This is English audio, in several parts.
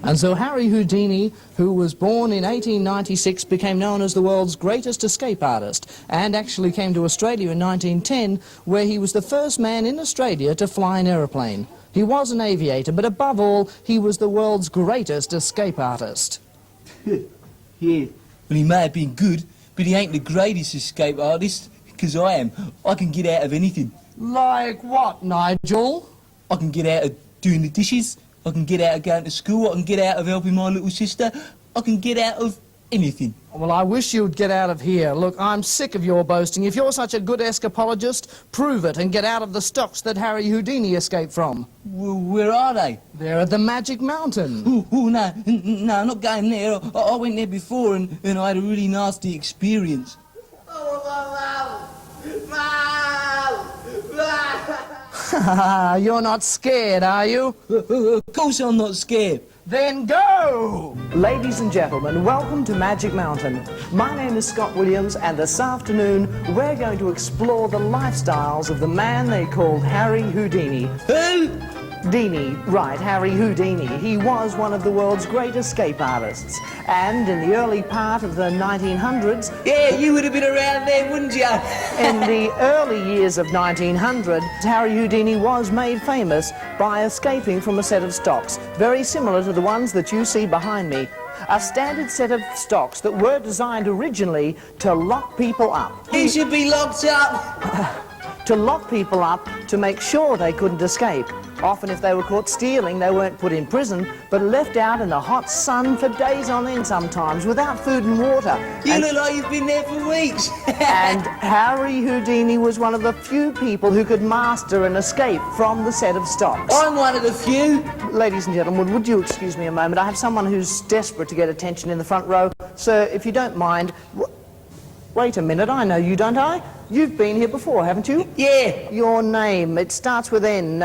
And so Harry Houdini, who was born in 1896, became known as the world's greatest escape artist, and actually came to Australia in 1910, where he was the first man in Australia to fly an aeroplane. He was an aviator, but above all, he was the world's greatest escape artist. Yeah, well, he may have been good, but he ain't the greatest escape artist, because I am. I can get out of anything. Like what, Nigel? I can get out of doing the dishes, I can get out of going to school, I can get out of helping my little sister, I can get out of anything. Well, I wish you'd get out of here. Look, I'm sick of your boasting. If you're such a good escapologist, prove it and get out of the stocks that Harry Houdini escaped from. Well, where are they? They're at the Magic Mountain. Oh, no, I'm not going there. I went there before and I had a really nasty experience. You're not scared, are you? Of course I'm not scared. Then go! Ladies and gentlemen, welcome to Magic Mountain. My name is Scott Williams, and this afternoon we're going to explore the lifestyles of the man they called Harry Houdini. Who? Dini, right, Harry Houdini. He was one of the world's great escape artists. And in the early part of the 1900s... Yeah, you would have been around then, wouldn't you? In the early years of 1900, Harry Houdini was made famous by escaping from a set of stocks, very similar to the ones that you see behind me. A standard set of stocks that were designed originally to lock people up. He should be locked up. To lock people up to make sure they couldn't escape. Often if they were caught stealing, they weren't put in prison, but left out in the hot sun for days on end sometimes, without food and water. You look like you've been there for weeks. And Harry Houdini was one of the few people who could master an escape from the set of stocks. I'm one of the few. Ladies and gentlemen, would you excuse me a moment? I have someone who's desperate to get attention in the front row. Sir, if you don't mind... Wait a minute, I know you, don't I? You've been here before, haven't you? Yeah. Your name, it starts with N,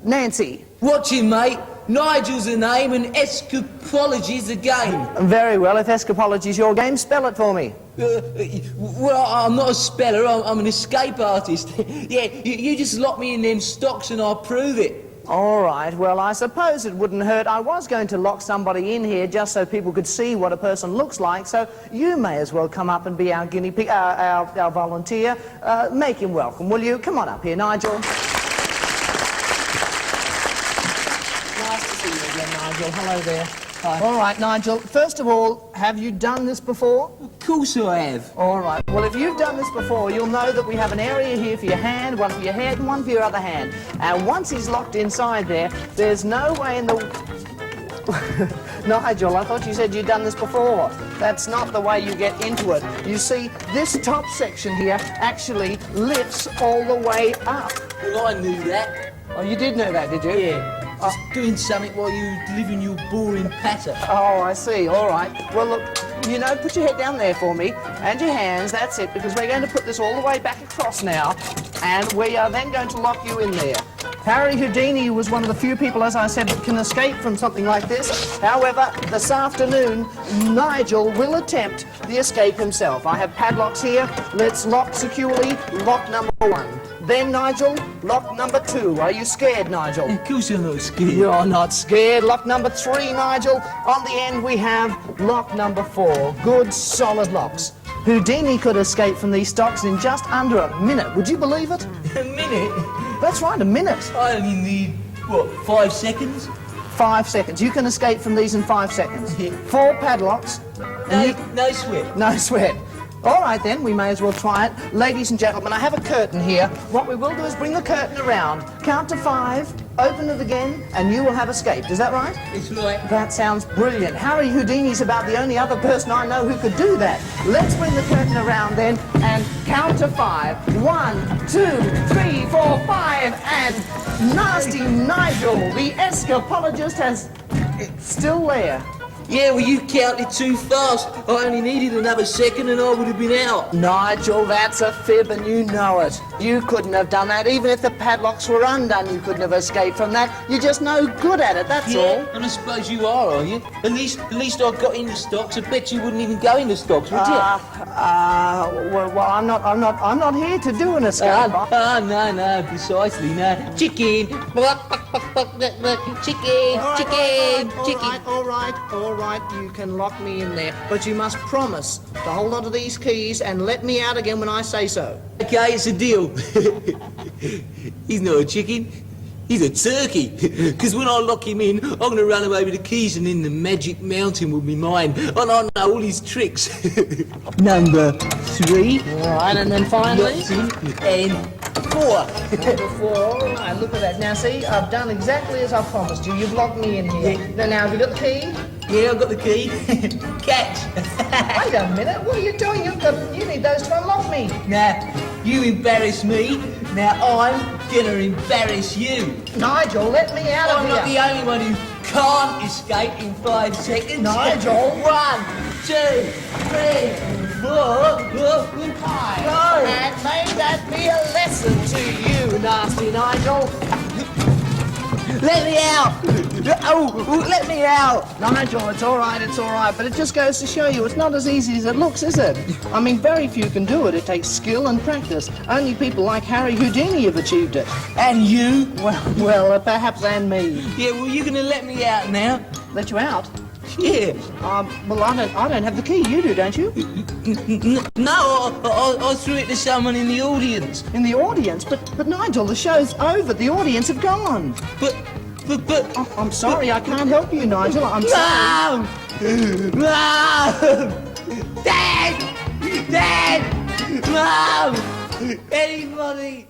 Nancy. Watch him, mate. Nigel's the name and escapology's the game. Very well, if escapology's your game, spell it for me. Well, I'm not a speller, I'm an escape artist. Yeah, you just lock me in them stocks and I'll prove it. All right, well, I suppose it wouldn't hurt. I was going to lock somebody in here just so people could see what a person looks like, so you may as well come up and be our guinea pig, our volunteer. Make him welcome, will you? Come on up here, Nigel. Nice to see you again, Nigel. Hello there. Hi. All right, Nigel, first of all, have you done this before? Of course I have. All right, well, if you've done this before, you'll know that we have an area here for your hand, one for your head, and one for your other hand. And once he's locked inside there, there's no way in the... Nigel, I thought you said you'd done this before. That's not the way you get into it. You see, this top section here actually lifts all the way up. Well, I knew that. Oh, you did know that, did you? Yeah. Just doing something while you live in your boring patter. Oh, I see. All right. Well, look, you know, put your head down there for me, and your hands, that's it, because we're going to put this all the way back across now, and we are then going to lock you in there. Harry Houdini was one of the few people, as I said, that can escape from something like this. However, this afternoon, Nigel will attempt the escape himself. I have padlocks here. Let's lock securely. Lock number 1. Then, Nigel, lock number 2. Are you scared, Nigel? Of course I'm not scared. You're not scared. Lock number 3, Nigel. On the end, we have lock number 4. Good, solid locks. Houdini could escape from these stocks in just under a minute. Would you believe it? A minute? That's right, a minute. I only need, what, 5 seconds? 5 seconds. You can escape from these in 5 seconds. 4 padlocks. No sweat. No sweat. All right, then, we may as well try it. Ladies and gentlemen, I have a curtain here. What we will do is bring the curtain around. Count to 5, open it again, and you will have escaped. Is that right? It's right. That sounds brilliant. Harry Houdini's about the only other person I know who could do that. Let's bring the curtain around then, and count to 5. 1, 2, 3, 4, 5, and nasty Nigel, the escapologist, has... It's still there. Yeah, well, you counted too fast. I only needed another second and I would have been out. Nigel, that's a fib and you know it. You couldn't have done that. Even if the padlocks were undone, you couldn't have escaped from that. You're just no good at it, that's all. And I suppose you are you? At least I got into stocks. I bet you wouldn't even go into stocks, would you? Well, I'm not here to do an escape. No, precisely, no. Chicken! Chicken! All right, you can lock me in there, but you must promise to hold on to these keys and let me out again when I say so. Okay, it's a deal. He's not a chicken. He's a turkey. Because when I lock him in, I'm going to run away with the keys and then the magic mountain will be mine. And I know all his tricks. Number 3. All right, and then finally... And 4. Number 4, all right, look at that. Now, see, I've done exactly as I promised you. You've locked me in here. Now, have you got the key? Yeah, I've got the key. Catch. Wait a minute, what are you doing? You need those to unlock me. Now, you embarrass me. Now I'm gonna embarrass you. Nigel, let me out of I'm here. not the only one who can't escape in 5 seconds. Nigel. 1, 2, 3, 4, 5. And may that be a lesson to you, nasty Nigel. Let me out! Oh, let me out! Nigel, it's all right, but it just goes to show you it's not as easy as it looks, is it? I mean, very few can do it. It takes skill and practice. Only people like Harry Houdini have achieved it. And you? Well, perhaps and me. Yeah, well, you're gonna let me out now? Let you out? Yeah. Well, I don't have the key. You do, don't you? No, I threw it to someone in the audience. In the audience? But Nigel, the show's over. The audience have gone. But... Oh, I'm sorry, I can't help you, Nigel. I'm sorry. No! Dad! Mom! Anybody!